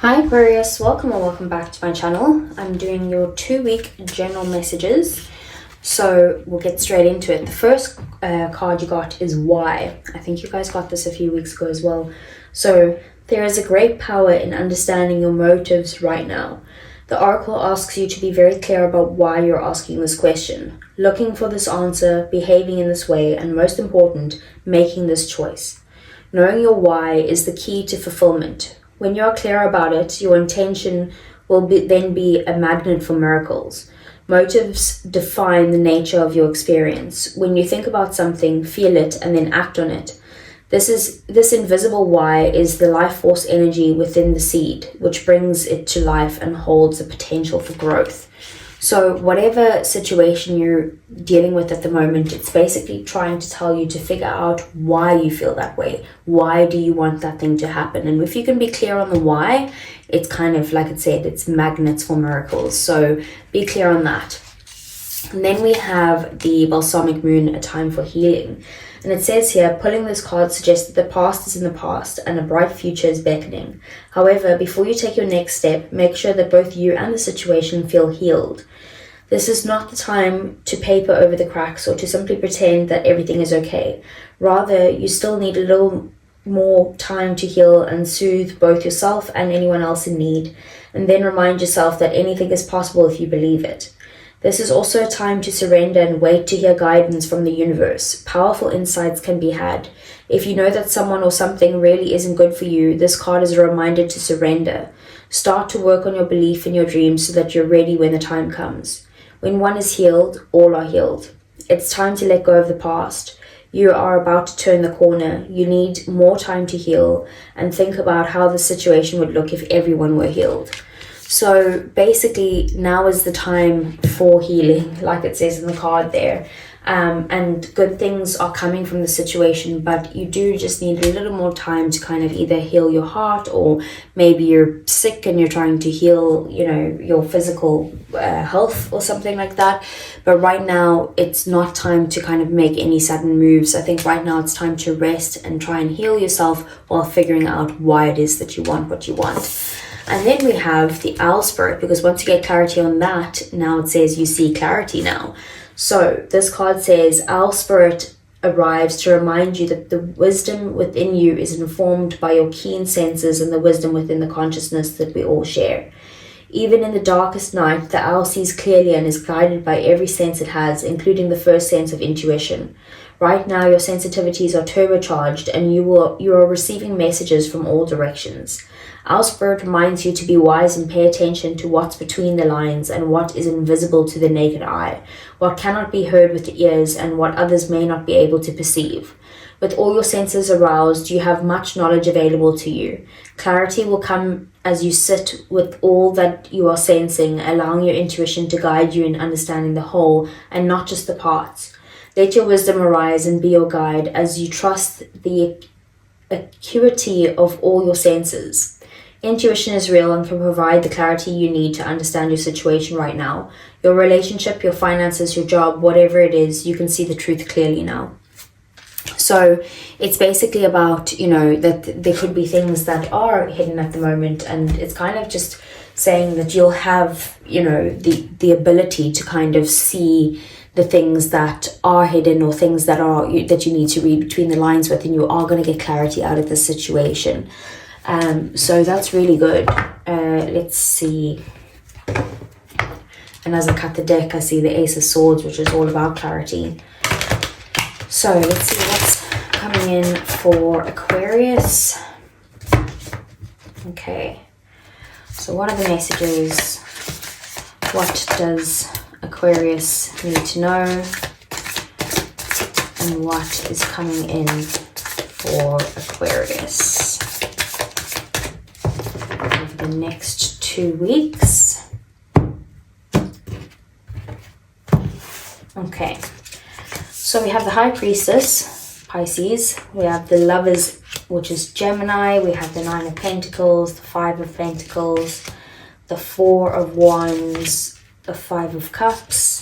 Hi Aquarius, welcome or welcome back to my channel. I'm doing your 2-week general messages, so we'll get straight into it. The first card you got is Why. I think you guys got this a few weeks ago as well. So there is a great power in understanding your motives right now. The oracle asks you to be very clear about why you're asking this question, looking for this answer, behaving in this way, and most important, making this choice. Knowing your why is the key to fulfillment. When you're clear about it, your intention will then be a magnet for miracles. Motives define the nature of your experience. When you think about something, feel it, and then act on it. This invisible why is the life force energy within the seed, which brings it to life and holds the potential for growth. So whatever situation you're dealing with at the moment, it's basically trying to tell you to figure out why you feel that way. Why do you want that thing to happen? And if you can be clear on the why, it's kind of, like it said, it's magnets for miracles. So be clear on that. And then we have the balsamic moon, a time for healing. And it says here, pulling this card suggests that the past is in the past and a bright future is beckoning. However, before you take your next step, make sure that both you and the situation feel healed. This is not the time to paper over the cracks or to simply pretend that everything is okay. Rather, you still need a little more time to heal and soothe both yourself and anyone else in need, and then remind yourself that anything is possible if you believe it. This is also a time to surrender and wait to hear guidance from the universe. Powerful insights can be had. If you know that someone or something really isn't good for you, this card is a reminder to surrender. Start to work on your belief in your dreams so that you're ready when the time comes. When one is healed, all are healed. It's time to let go of the past. You are about to turn the corner. You need more time to heal and think about how the situation would look if everyone were healed. So basically, now is the time for healing, like it says in the card there. And good things are coming from the situation, but you do just need a little more time to kind of either heal your heart, or maybe you're sick and you're trying to heal, your physical health or something like that. But right now, it's not time to kind of make any sudden moves. I think right now it's time to rest and try and heal yourself while figuring out why it is that you want what you want. And then we have the owl spirit, because once you get clarity on that, now it says you see clarity now. So this card says owl spirit arrives to remind you that the wisdom within you is informed by your keen senses and the wisdom within the consciousness that we all share. Even in the darkest night, the owl sees clearly and is guided by every sense it has, including the first sense of intuition. Right now, your sensitivities are turbocharged and you are receiving messages from all directions. Our spirit reminds you to be wise and pay attention to what's between the lines and what is invisible to the naked eye, what cannot be heard with the ears and what others may not be able to perceive. With all your senses aroused, you have much knowledge available to you. Clarity will come as you sit with all that you are sensing, allowing your intuition to guide you in understanding the whole and not just the parts. Let your wisdom arise and be your guide as you trust the acuity of all your senses. Intuition is real and can provide the clarity you need to understand your situation right now. Your relationship, your finances, your job, whatever it is, you can see the truth clearly now. So it's basically about, that there could be things that are hidden at the moment, and it's kind of just saying that you'll have, the ability to kind of see the things that are hidden or things that you need to read between the lines with, and you are going to get clarity out of the situation. So that's really good. Let's see. And as I cut the deck, I see the Ace of Swords, which is all about clarity. So let's see what's coming in for Aquarius. Okay. So what are the messages? What does Aquarius need to know? And what is coming in for Aquarius over the next 2 weeks? Okay. So we have the High Priestess, Pisces. We have the Lovers, which is Gemini. We have the Nine of Pentacles, the Five of Pentacles, the Four of Wands, the Five of Cups.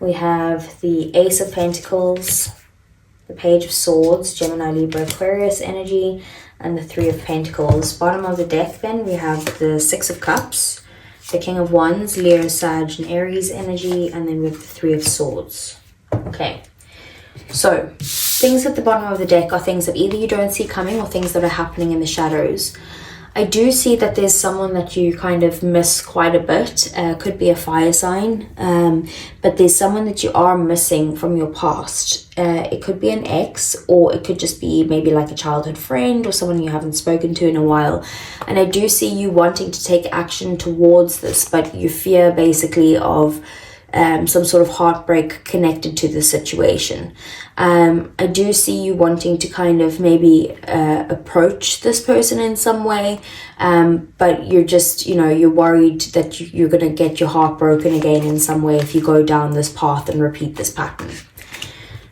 We have the Ace of Pentacles, the Page of Swords, Gemini, Libra, Aquarius energy, and the Three of Pentacles. Bottom of the deck then we have the Six of Cups, the King of Wands, Leo, Sag, and Aries energy, and then we have the Three of Swords. Okay, so things at the bottom of the deck are things that either you don't see coming or things that are happening in the shadows. I do see that there's someone that you kind of miss quite a bit. Could be a fire sign, but there's someone that you are missing from your past. It could be an ex, or it could just be maybe like a childhood friend or someone you haven't spoken to in a while. And I do see you wanting to take action towards this, but you fear basically of some sort of heartbreak connected to the situation. I do see you wanting to kind of maybe approach this person in some way, but you're just, you're worried that you're going to get your heart broken again in some way if you go down this path and repeat this pattern.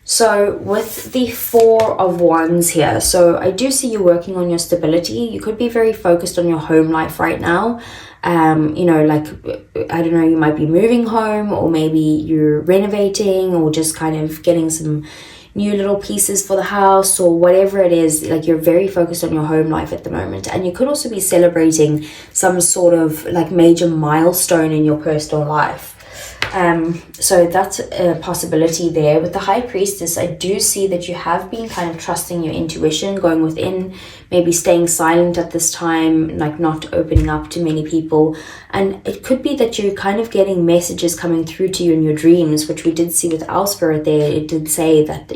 So with the Four of Wands here, so I do see you working on your stability. You could be very focused on your home life right now. Like, I don't know, you might be moving home, or maybe you're renovating, or just kind of getting some new little pieces for the house, or whatever it is. Like, you're very focused on your home life at the moment. And you could also be celebrating some sort of like major milestone in your personal life. So that's a possibility there. With the High Priestess, I do see that you have been kind of trusting your intuition, going within, maybe staying silent at this time, like not opening up to many people. And it could be that you're kind of getting messages coming through to you in your dreams, which we did see with our spirit there. It did say that,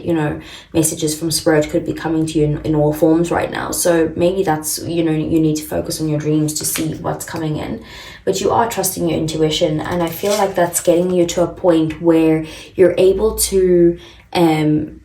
messages from spirit could be coming to you in all forms right now. So maybe that's, you need to focus on your dreams to see what's coming in. But you are trusting your intuition, and I feel like that's getting you to a point where you're able to kind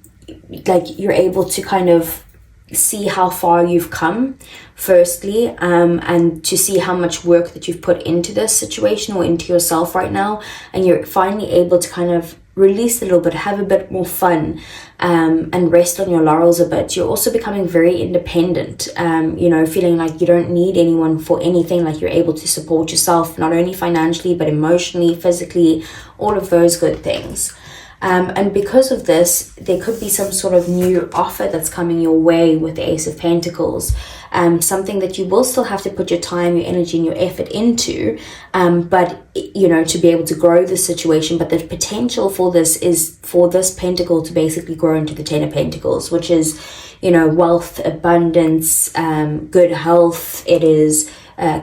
of see how far you've come, firstly, and to see how much work that you've put into this situation or into yourself right now, and you're finally able to kind of release a little bit, have a bit more fun, and rest on your laurels a bit. You're also becoming very independent, feeling like you don't need anyone for anything, like you're able to support yourself, not only financially, but emotionally, physically, all of those good things. And because of this, there could be some sort of new offer that's coming your way with the Ace of Pentacles. Something that you will still have to put your time, your energy, and your effort into, but to be able to grow the situation. But the potential for this is for this pentacle to basically grow into the Ten of Pentacles, which is, wealth, abundance, good health. It is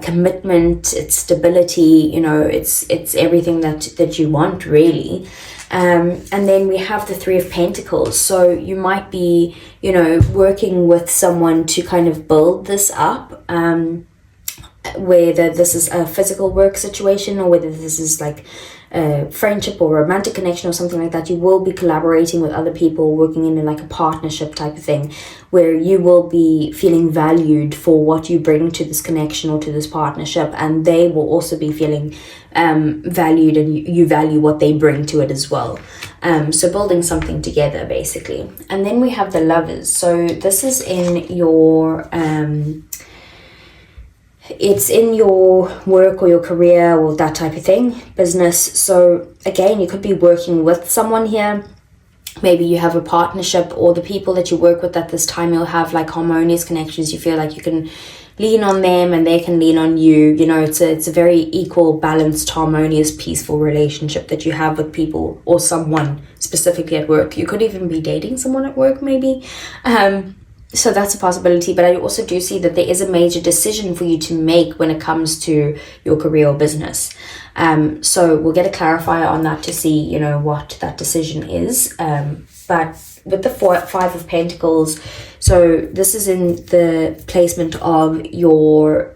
commitment, it's stability, it's everything that you want, really. And then we have the Three of Pentacles. So you might be, working with someone to kind of build this up, whether this is a physical work situation or whether this is like a friendship or romantic connection or something like that. You will be collaborating with other people, working in like a partnership type of thing, where you will be feeling valued for what you bring to this connection or to this partnership, and they will also be feeling valued, and you value what they bring to it as well. So building something together, basically. And then we have the Lovers. So this is in your it's in your work or your career or that type of thing, business. So again, you could be working with someone here. Maybe you have a partnership, or the people that you work with at this time, you'll have like harmonious connections. You feel like you can lean on them and they can lean on you. It's a very equal, balanced, harmonious, peaceful relationship that you have with people or someone specifically at work. You could even be dating someone at work, maybe. So that's a possibility. But I also do see that there is a major decision for you to make when it comes to your career or business. So we'll get a clarifier on that to see, what that decision is. But with the Five of Pentacles, so this is in the placement of your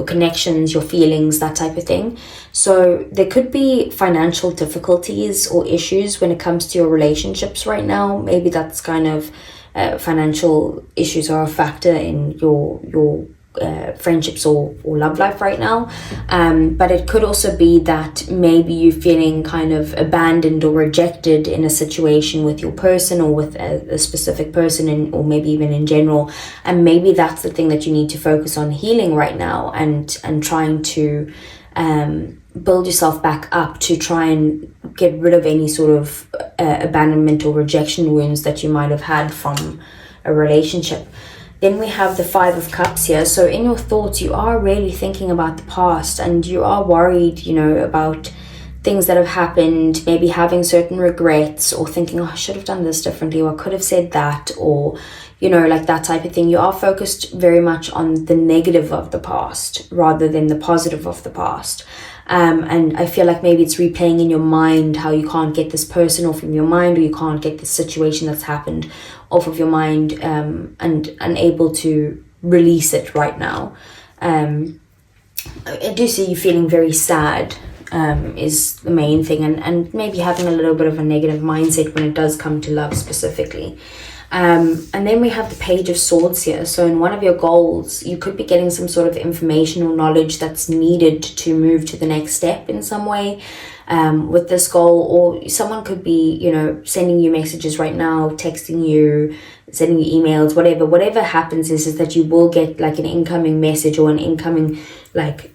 connections, your feelings, that type of thing. So there could be financial difficulties or issues when it comes to your relationships right now. Maybe that's kind of financial issues are a factor in your friendships or love life right now, but it could also be that maybe you're feeling kind of abandoned or rejected in a situation with your person or with a specific person, or maybe even in general, and maybe that's the thing that you need to focus on healing right now, and trying to build yourself back up to try and get rid of any sort of abandonment or rejection wounds that you might have had from a relationship. Then we have the 5 of Cups here. So in your thoughts, you are really thinking about the past, and you are worried, you know, about things that have happened, maybe having certain regrets, or thinking, oh, I should have done this differently, or I could have said that, or, you know, like that type of thing. You are focused very much on the negative of the past rather than the positive of the past. And I feel like maybe it's replaying in your mind how you can't get this person off of your mind, or you can't get the situation that's happened off of your mind, and unable to release it right now. I do see you feeling very sad, is the main thing, and maybe having a little bit of a negative mindset when it does come to love specifically. And then we have the Page of Swords here. So in one of your goals, you could be getting some sort of information or knowledge that's needed to move to the next step in some way with this goal. Or someone could be, you know, sending you messages right now, texting you, sending you emails, whatever happens is that you will get like an incoming message or an incoming like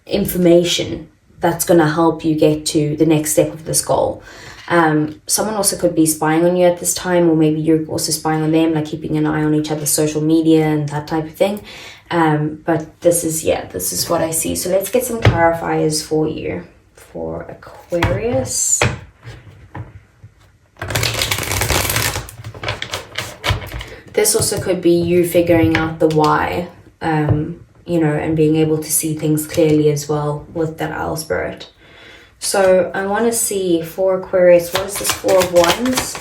information that's going to help you get to the next step of this goal. Someone also could be spying on you at this time, or maybe you're also spying on them, like keeping an eye on each other's social media and that type of thing. But this is what I see. So let's get some clarifiers for you for Aquarius. This also could be you figuring out the why, you know, and being able to see things clearly as well with that Owl Spirit. So I want to see for Aquarius, what is this 4 of Wands?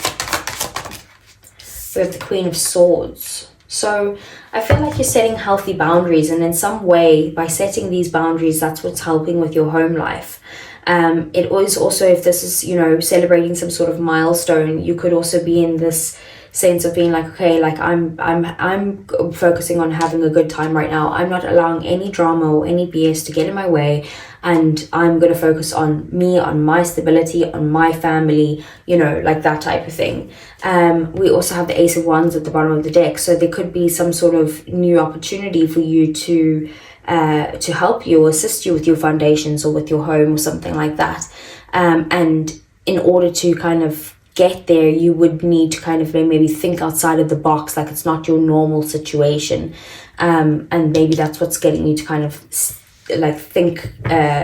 We have the Queen of Swords. So I feel like you're setting healthy boundaries, and in some way, by setting these boundaries, that's what's helping with your home life. It is also, if this is, you know, celebrating some sort of milestone, you could also be in this sense of being like, okay, like I'm focusing on having a good time right now. I'm not allowing any drama or any BS to get in my way, and I'm going to focus on me, on my stability, on my family, you know, like that type of thing. We also have the Ace of Wands at the bottom of the deck, so there could be some sort of new opportunity for you to help you or assist you with your foundations or with your home or something like that. And in order to kind of get there, you would need to kind of maybe think outside of the box, like it's not your normal situation, and maybe that's what's getting you to kind of like think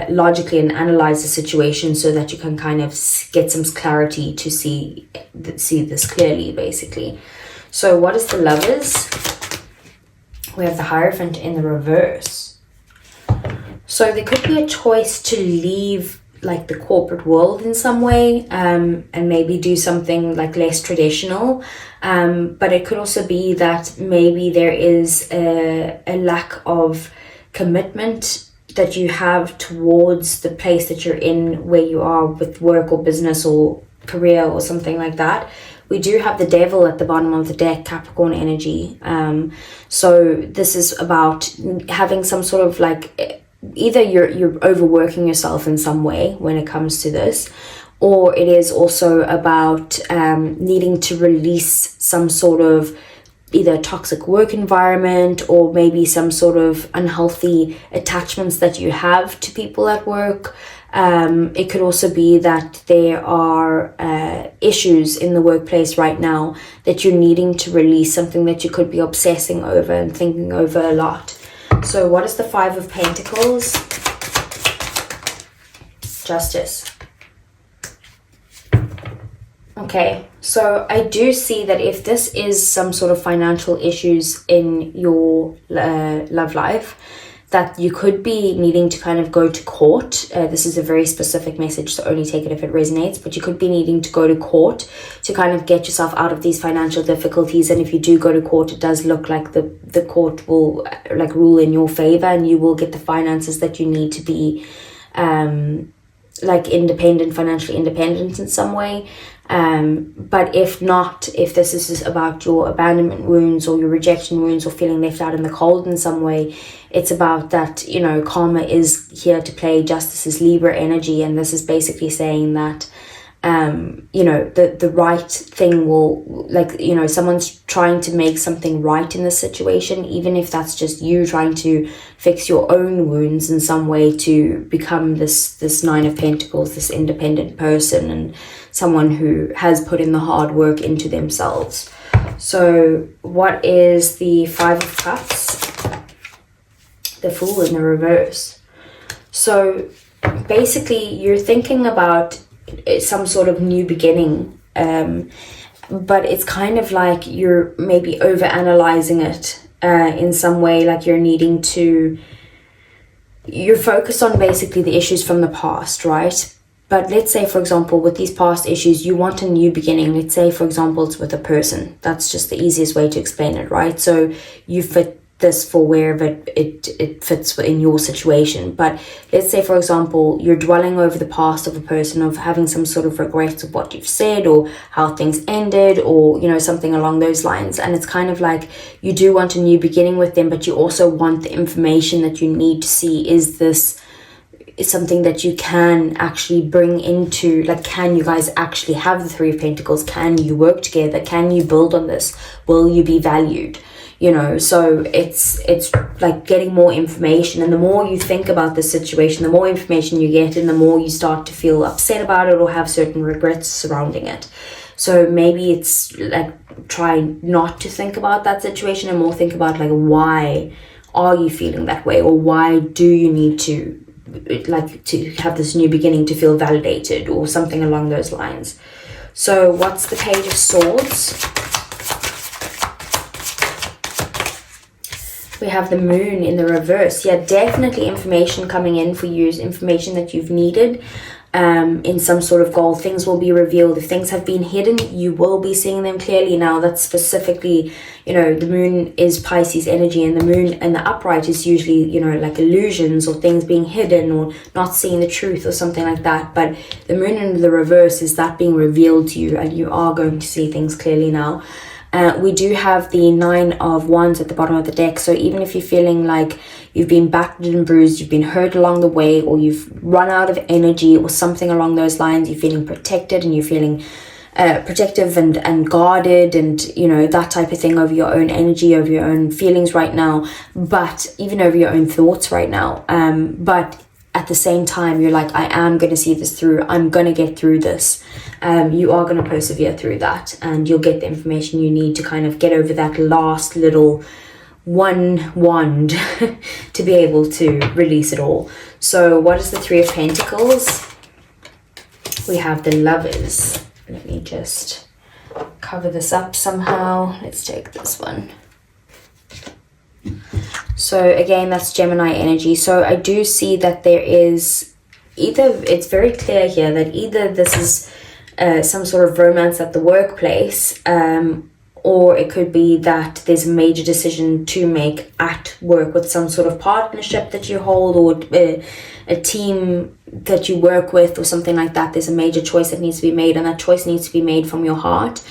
logically and analyze the situation, so that you can kind of get some clarity to see this clearly, basically. So what is the Lovers? We have the Hierophant in the reverse. So there could be a choice to leave like the corporate world in some way, and maybe do something like less traditional, but it could also be that maybe there is a lack of commitment that you have towards the place that you're in, where you are with work or business or career or something like that. We do have the Devil at the bottom of the deck, Capricorn energy. So this is about having some sort of like, either you're overworking yourself in some way when it comes to this, or it is also about needing to release some sort of either toxic work environment, or maybe some sort of unhealthy attachments that you have to people at work. It could also be that there are issues in the workplace right now that you're needing to release, something that you could be obsessing over and thinking over a lot. So what is the 5 of Pentacles? Justice. Okay, so I do see that if this is some sort of financial issues in your love life, that you could be needing to kind of go to court. This is a very specific message, so only take it if it resonates, but you could be needing to go to court to kind of get yourself out of these financial difficulties. And if you do go to court, it does look like the court will like rule in your favor, and you will get the finances that you need to be like independent, financially independent in some way. But if not, if this is about your abandonment wounds or your rejection wounds, or feeling left out in the cold in some way, it's about that, you know, karma is here to play. Justice is Libra energy, and this is basically saying that you know, the right thing will, like, you know, someone's trying to make something right in the situation, even if that's just you trying to fix your own wounds in some way to become this Nine of Pentacles, this independent person, and someone who has put in the hard work into themselves. So what is the Five of Cups? The Fool in the reverse. So basically you're thinking about some sort of new beginning, but it's kind of like you're maybe over analyzing it in some way, like you're focused on basically the issues from the past, right? But let's say, for example, with these past issues, you want a new beginning. Let's say, for example, it's with a person. That's just the easiest way to explain it, right? So you fit this for wherever it fits in your situation. But let's say, for example, you're dwelling over the past of a person, of having some sort of regrets of what you've said or how things ended, or, you know, something along those lines. And it's kind of like you do want a new beginning with them, but you also want the information that you need to see, is something that you can actually bring into, like, can you guys actually have the Three of Pentacles? Can you work together? Can you build on this? Will you be valued? You know, so it's like getting more information, and the more you think about the situation, the more information you get, and the more you start to feel upset about it or have certain regrets surrounding it. So maybe it's like, try not to think about that situation and more think about, like, why are you feeling that way, or why do you need to, like, to have this new beginning to feel validated, or something along those lines. So what's the Page of Swords? We have the Moon in the reverse. Yeah, definitely information coming in for you, information that you've needed in some sort of goal. Things will be revealed. If things have been hidden, you will be seeing them clearly now. That's specifically, you know, the Moon is Pisces energy, and the Moon and the upright is usually, you know, like illusions or things being hidden or not seeing the truth or something like that. But the Moon in the reverse is that being revealed to you, and you are going to see things clearly now. We do have the Nine of Wands at the bottom of the deck. So even if you're feeling like you've been battered and bruised, you've been hurt along the way, or you've run out of energy or something along those lines, you're feeling protected and you're feeling protective and guarded, and, you know, that type of thing over your own energy, over your own feelings right now, but even over your own thoughts right now. But at the same time, you're like, I am going to see this through. I'm going to get through this. You are going to persevere through that, and you'll get the information you need to kind of get over that last little one wand to be able to release it all. So what is the Three of Pentacles? We have the Lovers. Let me just cover this up somehow. Let's take this one. So again, that's Gemini energy. So I do see that there is either, it's very clear here that either this is some sort of romance at the workplace, or it could be that there's a major decision to make at work with some sort of partnership that you hold, or a team that you work with, or something like that. There's a major choice that needs to be made, and that choice needs to be made from your heart.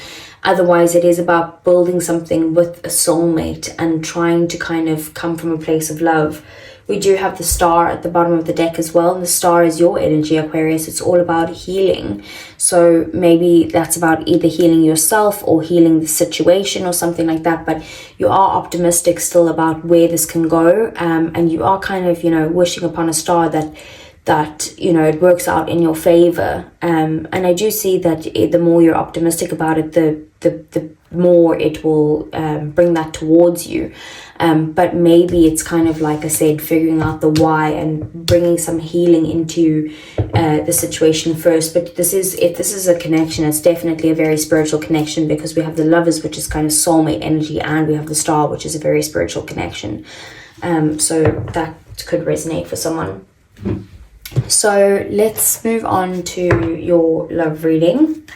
Otherwise, it is about building something with a soulmate and trying to kind of come from a place of love. We do have the Star at the bottom of the deck as well. And the Star is your energy, Aquarius. It's all about healing. So maybe that's about either healing yourself or healing the situation or something like that. But you are optimistic still about where this can go. And you are kind of, you know, wishing upon a star that, you know, it works out in your favor. And I do see that the more you're optimistic about it, the more it will bring that towards you. But maybe it's kind of, like I said, figuring out the why and bringing some healing into the situation first. But if this is a connection, it's definitely a very spiritual connection, because we have the Lovers, which is kind of soulmate energy, and we have the Star, which is a very spiritual connection. So that could resonate for someone. So let's move on to your love reading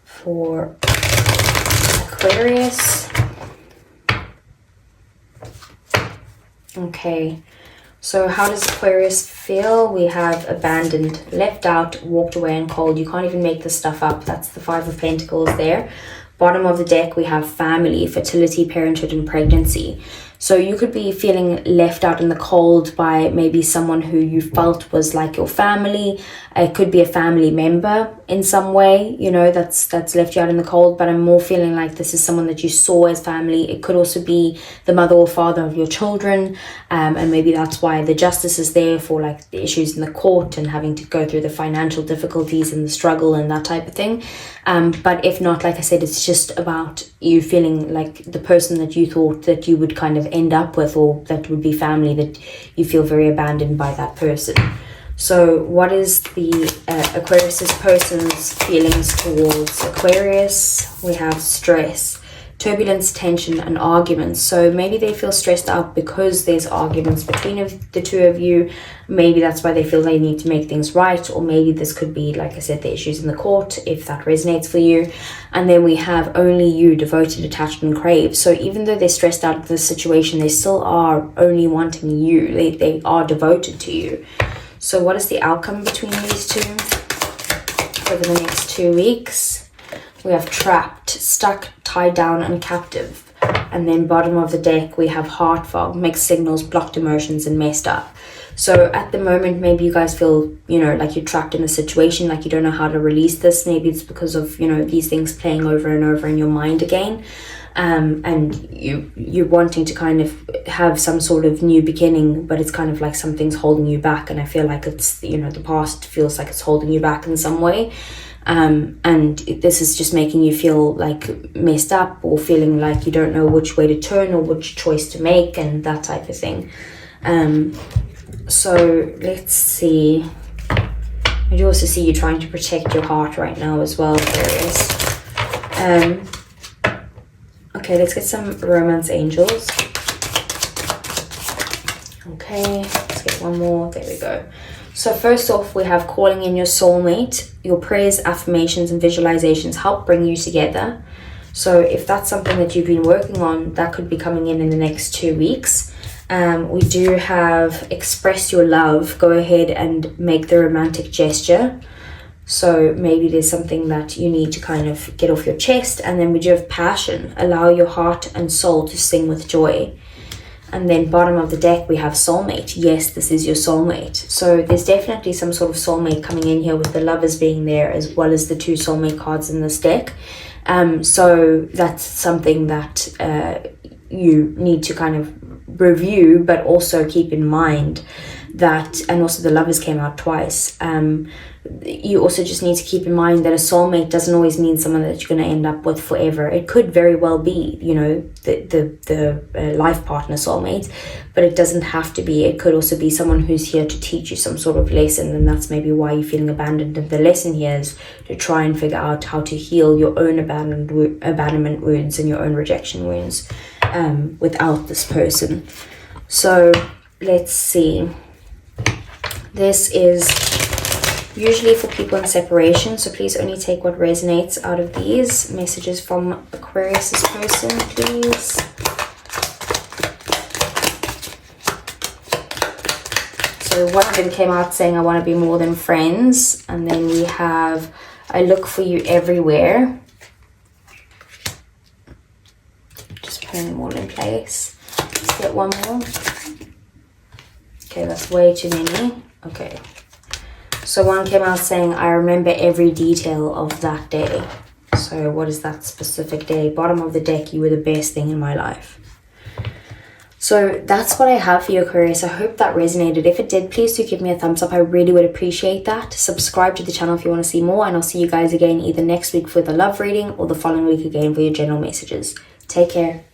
for Aquarius. Okay, so how does Aquarius feel? We have abandoned, left out, walked away, and cold. You can't even make this stuff up. That's the Five of Pentacles there. Bottom of the deck, we have family, fertility, parenthood, and pregnancy. So you could be feeling left out in the cold by maybe someone who you felt was like your family. It could be a family member in some way, you know, that's left you out in the cold. But I'm more feeling like this is someone that you saw as family. It could also be the mother or father of your children, and maybe that's why the justice is there, for like the issues in the court and having to go through the financial difficulties and the struggle and that type of thing. But if not, like I said, it's just about you feeling like the person that you thought that you would kind of end up with, or that would be family, that you feel very abandoned by that person. So what is the Aquarius's person's feelings towards Aquarius? We have stress, turbulence, tension, and arguments. So maybe they feel stressed out because there's arguments between the two of you. Maybe that's why they feel they need to make things right, or maybe this could be, like I said, the issues in the court, if that resonates for you. And then we have only you, devoted, attached, and crave. So even though they're stressed out of the situation, they still are only wanting you. They are devoted to you. So what is the outcome between these two over the next 2 weeks? We have trapped, stuck, tied down, and captive. And then bottom of the deck, we have heart fog, mixed signals, blocked emotions, and messed up. So at the moment, maybe you guys feel, you know, like you're trapped in a situation, like you don't know how to release this. Maybe it's because of, you know, these things playing over and over in your mind again. And you're wanting to kind of have some sort of new beginning, but it's kind of like something's holding you back. And I feel like it's, you know, the past feels like it's holding you back in some way. And this is just making you feel like messed up, or feeling like you don't know which way to turn or which choice to make, and that type of thing. So let's see. I do also see you trying to protect your heart right now as well, Aquarius. Okay, let's get some romance angels. Okay, let's get one more. There we go. So first off, we have calling in your soulmate. Your prayers, affirmations, and visualizations help bring you together. So if that's something that you've been working on, that could be coming in the next 2 weeks. We do have express your love. Go ahead and make the romantic gesture. So maybe there's something that you need to kind of get off your chest. And then we do have passion. Allow your heart and soul to sing with joy. And then bottom of the deck, we have soulmate. Yes, this is your soulmate. So there's definitely some sort of soulmate coming in here, with the lovers being there as well as the 2 soulmate cards in this deck. So that's something that you need to kind of review, but also keep in mind that, and also the lovers came out twice. You also just need to keep in mind that a soulmate doesn't always mean someone that you're going to end up with forever. It could very well be, you know, the life partner soulmate, but it doesn't have to be. It could also be someone who's here to teach you some sort of lesson, and that's maybe why you're feeling abandoned. And the lesson here is to try and figure out how to heal your own abandonment wounds and your own rejection wounds without this person. So let's see. This is usually for people in separation, so please only take what resonates out of these messages from Aquarius's person, please. So one of them came out saying, I want to be more than friends. And then we have, I look for you everywhere. Just putting them all in place. Let's get one more. Okay, that's way too many. Okay. So one came out saying, I remember every detail of that day. So what is that specific day? Bottom of the deck, you were the best thing in my life. So that's what I have for you, Aquarius. I hope that resonated. If it did, please do give me a thumbs up. I really would appreciate that. Subscribe to the channel if you want to see more, and I'll see you guys again either next week for the love reading or the following week again for your general messages. Take care.